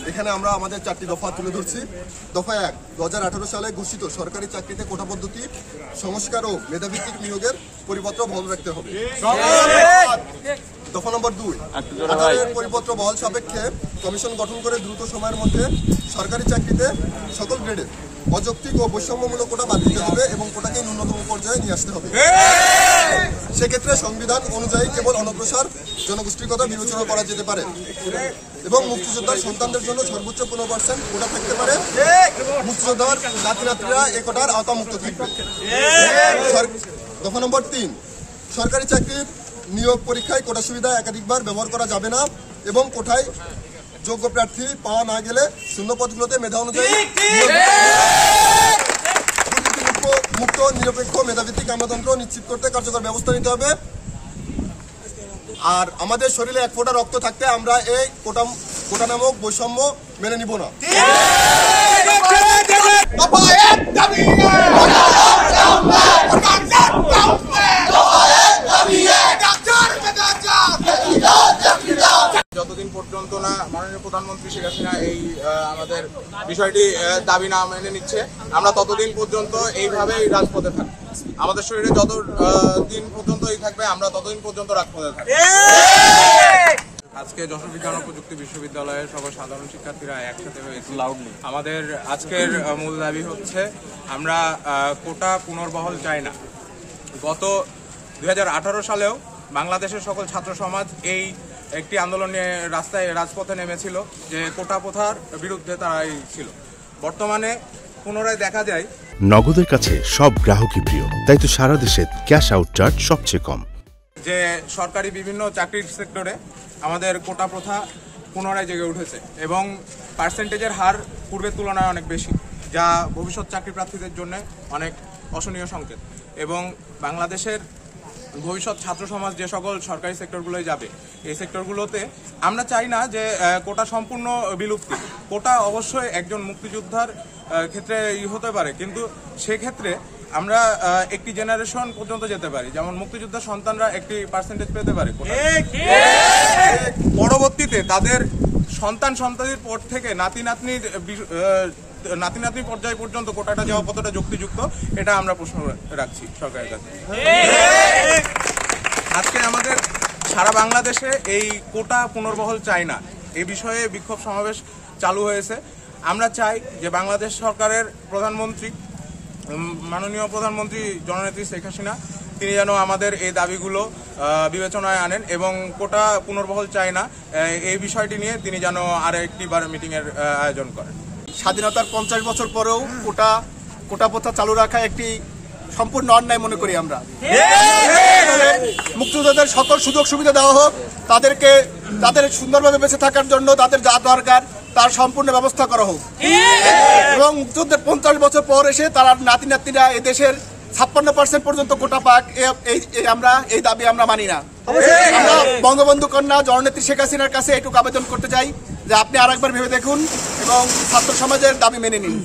এখানে আমরা আমাদের 4টি দফা তুলে ধরছি। দফা 1, 2018 সালে ঘোষিত সরকারি চাকরিতে কোটা পদ্ধতি সংস্কার ও মেধাভিত্তিক নিয়োগের পরিপত্র বহাল রাখতে হবে। দফা নম্বর 2, আদালতের পরিপত্র বহাল সাপেক্ষে কমিশন গঠন করে দ্রুত সময়ের মধ্যে সরকারি চাকরিতে সকল গ্রেডে অযৌক্তিক ও বৈষম্যমূলক কোটা বাদ দিতে হবে এবং কোটাকে ন্যূনতম পর্যায়ে নিয়ে আসতে হবে। সেক্ষেত্রে সংবিধান অনুযায়ী কেবল অনগ্রসর জনগোষ্ঠীর কথা বিবেচনা করা যেতে পারে এবং মুক্তিযোদ্ধার সন্তানদের জন্য সর্বোচ্চ 15% কোটা থাকতে পারে। মুক্তিযোদ্ধার নাতি নাতিরা এ কোটার আওতামুক্ত থাকবে। দফা নম্বর 3, সরকারি চাকরির নিয়োগ পরীক্ষায় কোটা সুবিধা একাধিকবার ব্যবহার করা যাবে না এবং কোটায় যোগ্য প্রার্থী পাওয়া না গেলে শূন্য পদগুলোতে মেধা অনুযায়ী মুক্ত নিরপেক্ষ মেধাভিত্তিক আমলাতন্ত্র নিশ্চিত করতে কার্যকর ব্যবস্থা নিতে হবে। আর আমাদের শরীরে এক ফোঁটা রক্ত থাকতে আমরা এই কোটা নামক বৈষম্য মেনে নিব না। যতদিন পর্যন্ত না মাননীয় প্রধানমন্ত্রী শেখ হাসিনা এই আমাদের বিষয়টি দাবি না মেনে নিচ্ছে, আমরা ততদিন পর্যন্ত এইভাবেই রাজপথে থাকবো। আমাদের শরীরে যত দিন পর্যন্ত এই থাকবে, আমরা ততদিন পর্যন্ত রাজপথে থাকবো। আজকে যশোর বিজ্ঞান ও প্রযুক্তি বিশ্ববিদ্যালয়ের সকল সাধারণ শিক্ষার্থীরা একসাথে হয়েছে। আমাদের আজকের মূল দাবি হচ্ছে আমরা কোটা পুনর্বহাল চাই না। গত 2018 সালেও বাংলাদেশের সকল ছাত্র সমাজ এই একটি আন্দোলন নিয়ে রাজপথে নেমেছিল যে কোটা প্রথার বিরুদ্ধে তারাই ছিল। বর্তমানে পুনরায় দেখা যায় নগদের কাছে সব গ্রাহকই প্রিয়, তাই তো সারা দেশে ক্যাশ আউট চার্জ সবচেয়ে কম। যে সরকারি বিভিন্ন চাকরির সেক্টরে আমাদের কোটা প্রথা পুনরায় জেগে উঠেছে এবং পার্সেন্টেজের হার পূর্বের তুলনায় অনেক বেশি, যা ভবিষ্যৎ চাকরি প্রার্থীদের জন্য অনেক অশনীয় সংকেত। এবং বাংলাদেশের ভবিষ্যৎ ছাত্র সমাজ যে সকল সরকারি সেক্টরগুলোয় যাবে, এই সেক্টরগুলোতে আমরা চাই না যে কোটা সম্পূর্ণ বিলুপ্তি। কোটা অবশ্যই একজন মুক্তিযোদ্ধার ক্ষেত্রে হতে পারে, কিন্তু সেক্ষেত্রে আমরা একটি জেনারেশন পর্যন্ত যেতে পারি, যেমন মুক্তিযোদ্ধার সন্তানরা একটি পার্সেন্টেজ পেতে পারে। পরবর্তীতে তাদের সন্তানির পর থেকে নাতি নাতনি পর্যায় পর্যন্ত কোটাটা যাওয়া কতটা যুক্তিযুক্ত, এটা আমরা প্রশ্ন রাখছি সরকারের কাছে। আজকে আমাদের সারা বাংলাদেশে এই কোটা পুনর্বহাল চাই না, এই বিষয়ে বিক্ষোভ সমাবেশ চালু হয়েছে। আমরা চাই যে বাংলাদেশ সরকারের প্রধানমন্ত্রী, মাননীয় প্রধানমন্ত্রী জননেত্রী শেখ হাসিনা, তিনি যেন আমাদের এই দাবিগুলো বিবেচনায় আনেন এবং কোটা পুনর্বহাল চাই না এই বিষয়টি নিয়ে তিনি যেন আর একটি বার মিটিংয়ের আয়োজন করেন। স্বাধীনতার 50 বছর পরেও কোটা প্রথা চালু রাখা একটি সম্পূর্ণ অন্যায় মনে করি আমরা। মুক্তিযোদ্ধাদের সকল সুযোগ সুবিধা দেওয়া হোক, তাদের সুন্দরভাবে বেঁচে থাকার জন্য তাদের যা দরকার তার সম্পূর্ণ ব্যবস্থা করা হোক এবং মুক্তিযুদ্ধের 50 বছর পর এসে তারা নাতি নাতনিরা এই দেশের 56% পর্যন্ত কোটা পাক, আমরা এই দাবি আমরা মানি না। আমরা বঙ্গবন্ধু কন্যা জননেত্রী শেখ হাসিনার কাছে এটুকু আবেদন করতে চাই যে আপনি আরেকবার ভেবে দেখুন এবং ছাত্র সমাজের দাবি মেনে নিন।